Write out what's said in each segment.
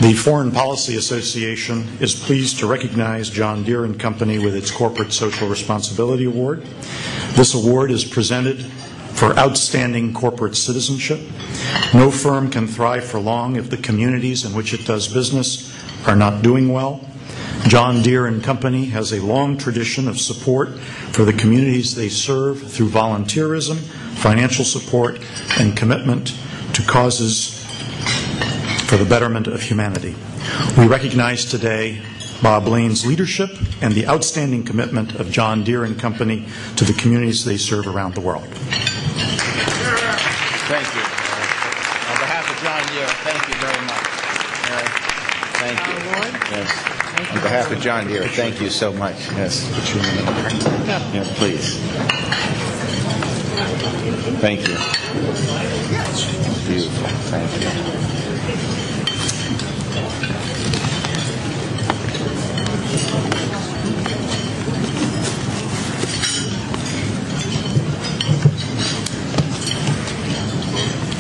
The Foreign Policy Association is pleased to recognize John Deere and Company with its Corporate Social Responsibility Award. This award is presented for outstanding corporate citizenship. No firm can thrive for long if the communities in which it does business are not doing well. John Deere and Company has a long tradition of support for the communities they serve through volunteerism, financial support, and commitment to causes for the betterment of humanity. We recognize today Bob Lane's leadership and the outstanding commitment of John Deere and Company to the communities they serve around the world. Thank you. On behalf of John Deere, thank you very much. Thank you. Yes. On behalf of John Deere, thank you so much. Yes. Yeah, please. Thank you. Beautiful. Thank you.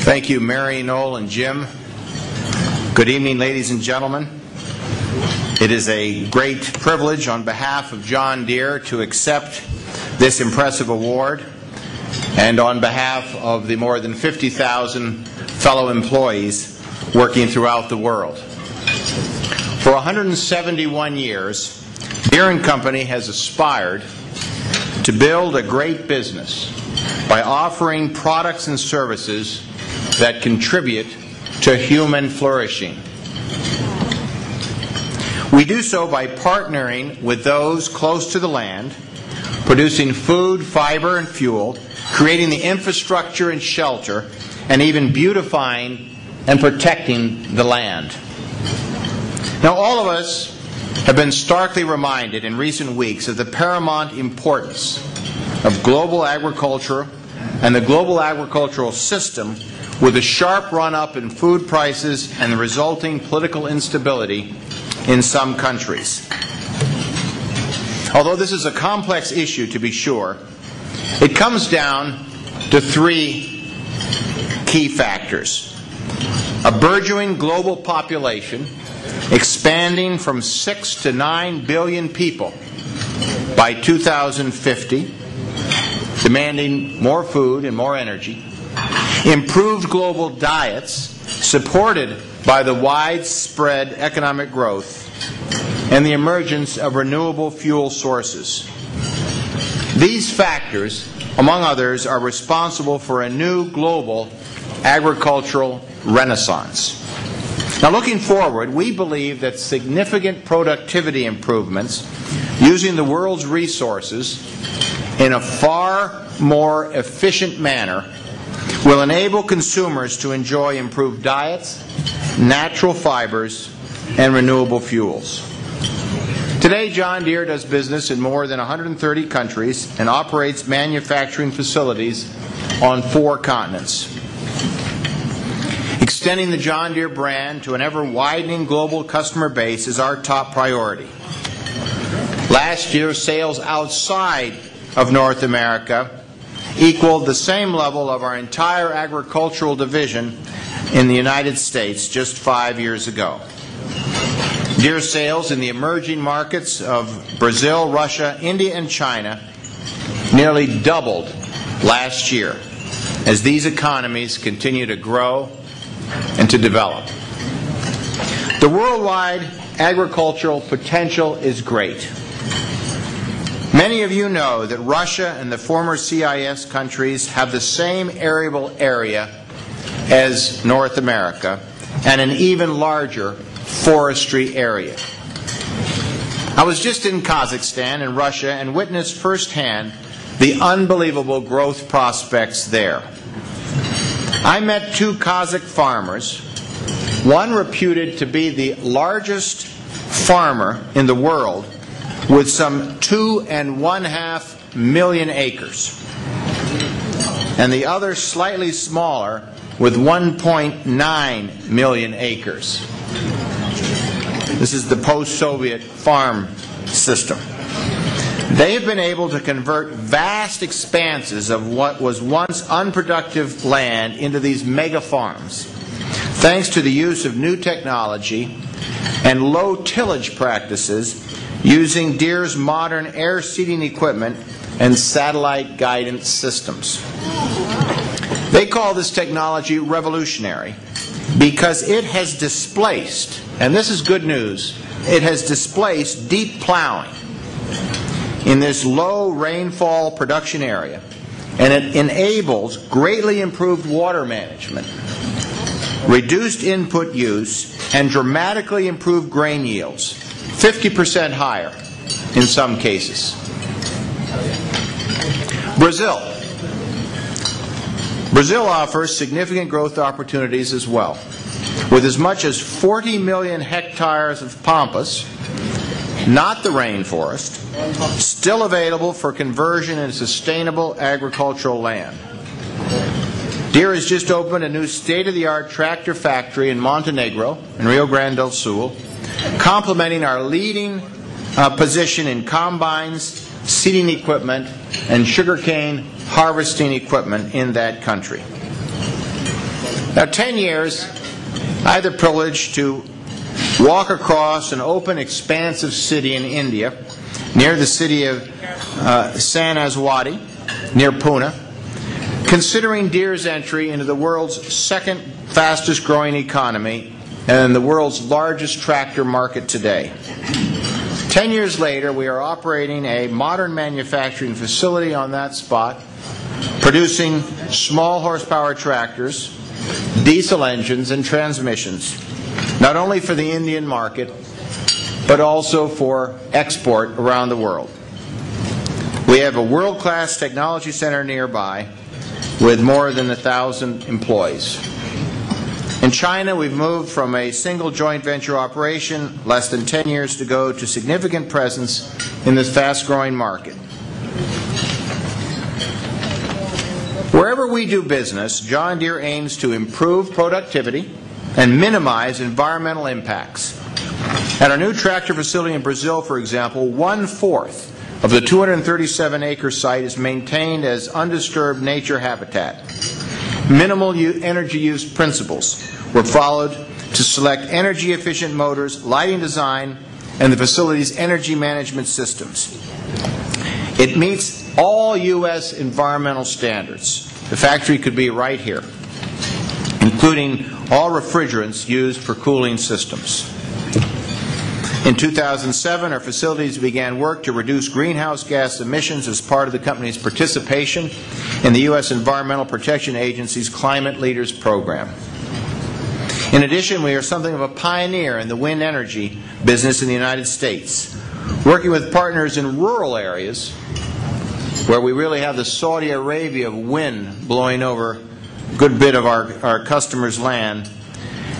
Thank you, Mary, Noel, and Jim. Good evening, ladies and gentlemen. It is a great privilege on behalf of John Deere to accept this impressive award, and on behalf of the more than 50,000 fellow employees working throughout the world. For 171 years, Deere & Company has aspired to build a great business by offering products and services that contribute to human flourishing. We do so by partnering with those close to the land, producing food, fiber, and fuel, creating the infrastructure and shelter, and even beautifying and protecting the land. Now, all of us have been starkly reminded in recent weeks of the paramount importance of global agriculture and the global agricultural system, with a sharp run-up in food prices and the resulting political instability in some countries. Although this is a complex issue, to be sure, it comes down to three key factors. A burgeoning global population expanding from 6 to 9 billion people by 2050, demanding more food and more energy. Improved global diets supported by the widespread economic growth and the emergence of renewable fuel sources. These factors, among others, are responsible for a new global agricultural renaissance. Now, looking forward, we believe that significant productivity improvements using the world's resources in a far more efficient manner will enable consumers to enjoy improved diets, natural fibers, and renewable fuels. Today, John Deere does business in more than 130 countries and operates manufacturing facilities on 4 continents. Extending the John Deere brand to an ever-widening global customer base is our top priority. Last year, sales outside of North America equaled the same level of our entire agricultural division in the United States just 5 years ago. Deere sales in the emerging markets of Brazil, Russia, India, and China nearly doubled last year as these economies continue to grow and to develop. The worldwide agricultural potential is great. Many of you know that Russia and the former CIS countries have the same arable area as North America and an even larger forestry area. I was just in Kazakhstan and Russia and witnessed firsthand the unbelievable growth prospects there. I met 2 Kazakh farmers, one reputed to be the largest farmer in the world with some 2.5 million acres, and the other slightly smaller with 1.9 million acres. This is the post-Soviet farm system. They have been able to convert vast expanses of what was once unproductive land into these mega farms, thanks to the use of new technology, and low tillage practices using Deere's modern air seeding equipment and satellite guidance systems. They call this technology revolutionary because it has displaced, and this is good news, it has displaced deep plowing in this low rainfall production area, and it enables greatly improved water management, reduced input use, and dramatically improved grain yields, 50% higher in some cases. Brazil offers significant growth opportunities as well, with as much as 40 million hectares of pampas, not the rainforest, still available for conversion into sustainable agricultural land. Deere has just opened a new state-of-the-art tractor factory in Montenegro, in Rio Grande do Sul, complementing our leading position in combines, seeding equipment, and sugarcane harvesting equipment in that country. Now, 10 years, I had the privilege to walk across an open, expansive city in India, near the city of Sanaswadi, near Pune, considering Deere's entry into the world's second fastest growing economy and the world's largest tractor market today. 10 years later, we are operating a modern manufacturing facility on that spot, producing small horsepower tractors, diesel engines, and transmissions, not only for the Indian market, but also for export around the world. We have a world-class technology center nearby with more than 1,000 employees. In China, we've moved from a single joint venture operation less than 10 years ago to significant presence in this fast-growing market. Wherever we do business, John Deere aims to improve productivity and minimize environmental impacts. At our new tractor facility in Brazil, for example, 1/4 of the 237-acre site is maintained as undisturbed nature habitat. Minimal energy use principles were followed to select energy-efficient motors, lighting design, and the facility's energy management systems. It meets all U.S. environmental standards. The factory could be right here, including all refrigerants used for cooling systems. In 2007, our facilities began work to reduce greenhouse gas emissions as part of the company's participation in the U.S. Environmental Protection Agency's Climate Leaders Program. In addition, we are something of a pioneer in the wind energy business in the United States, working with partners in rural areas where we really have the Saudi Arabia of wind blowing over a good bit of our customers' land.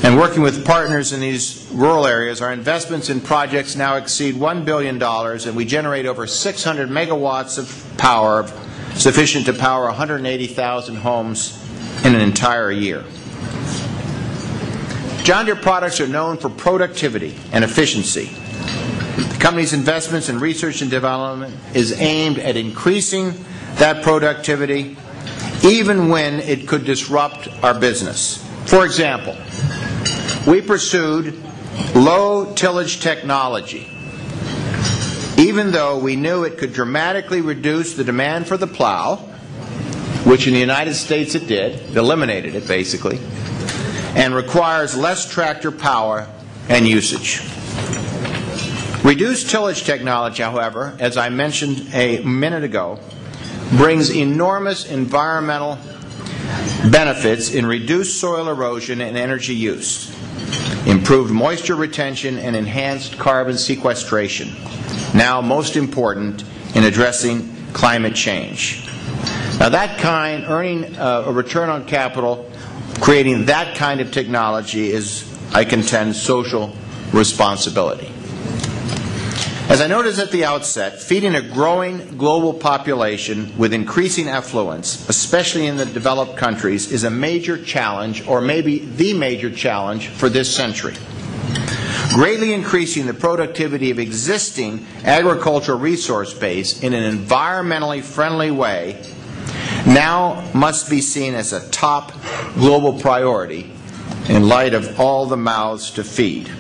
And working with partners in these rural areas, our investments in projects now exceed $1 billion, and we generate over 600 megawatts of power, sufficient to power 180,000 homes in an entire year. John Deere products are known for productivity and efficiency. The company's investments in research and development is aimed at increasing that productivity, even when it could disrupt our business. For example, we pursued low tillage technology, even though we knew it could dramatically reduce the demand for the plow, which in the United States it did, it eliminated it basically, and requires less tractor power and usage. Reduced tillage technology, however, as I mentioned a minute ago, brings enormous environmental benefits in reduced soil erosion and energy use, improved moisture retention, and enhanced carbon sequestration, now most important in addressing climate change. Now that kind, earning a return on capital, creating that kind of technology is, I contend, social responsibility. As I noted at the outset, feeding a growing global population with increasing affluence, especially in the developed countries, is a major challenge, or maybe the major challenge for this century. Greatly increasing the productivity of existing agricultural resource base in an environmentally friendly way now must be seen as a top global priority in light of all the mouths to feed.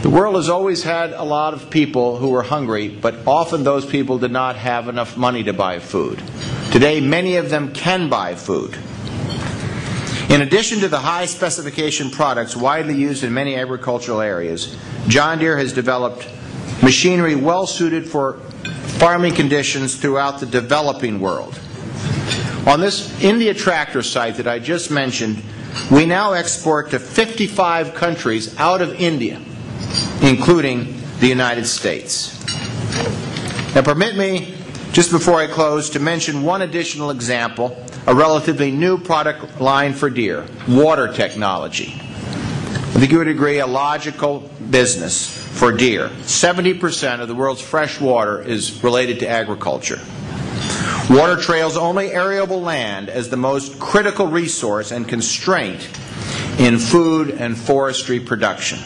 The world has always had a lot of people who were hungry, but often those people did not have enough money to buy food. Today, many of them can buy food. In addition to the high specification products widely used in many agricultural areas, John Deere has developed machinery well suited for farming conditions throughout the developing world. On this India tractor site that I just mentioned, we now export to 55 countries out of India, including the United States. Now permit me, just before I close, to mention one additional example, a relatively new product line for Deere, water technology. I think you would agree, a logical business for Deere. 70% of the world's fresh water is related to agriculture. Water trails only arable land as the most critical resource and constraint in food and forestry production.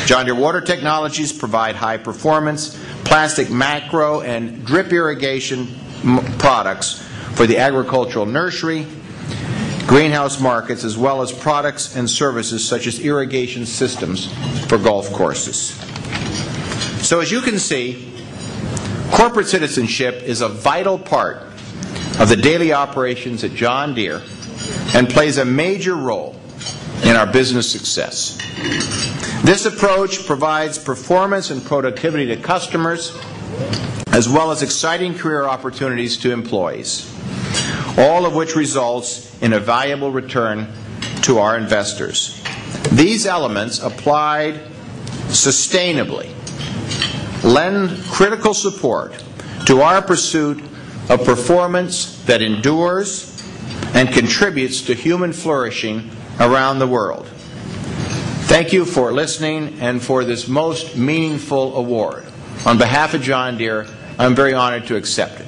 John Deere Water Technologies provide high-performance, plastic macro and drip irrigation products for the agricultural nursery, greenhouse markets, as well as products and services such as irrigation systems for golf courses. So as you can see, corporate citizenship is a vital part of the daily operations at John Deere and plays a major role in our business success. This approach provides performance and productivity to customers, as well as exciting career opportunities to employees, all of which results in a valuable return to our investors. These elements, applied sustainably, lend critical support to our pursuit of performance that endures and contributes to human flourishing around the world. Thank you for listening and for this most meaningful award. On behalf of John Deere, I'm very honored to accept it.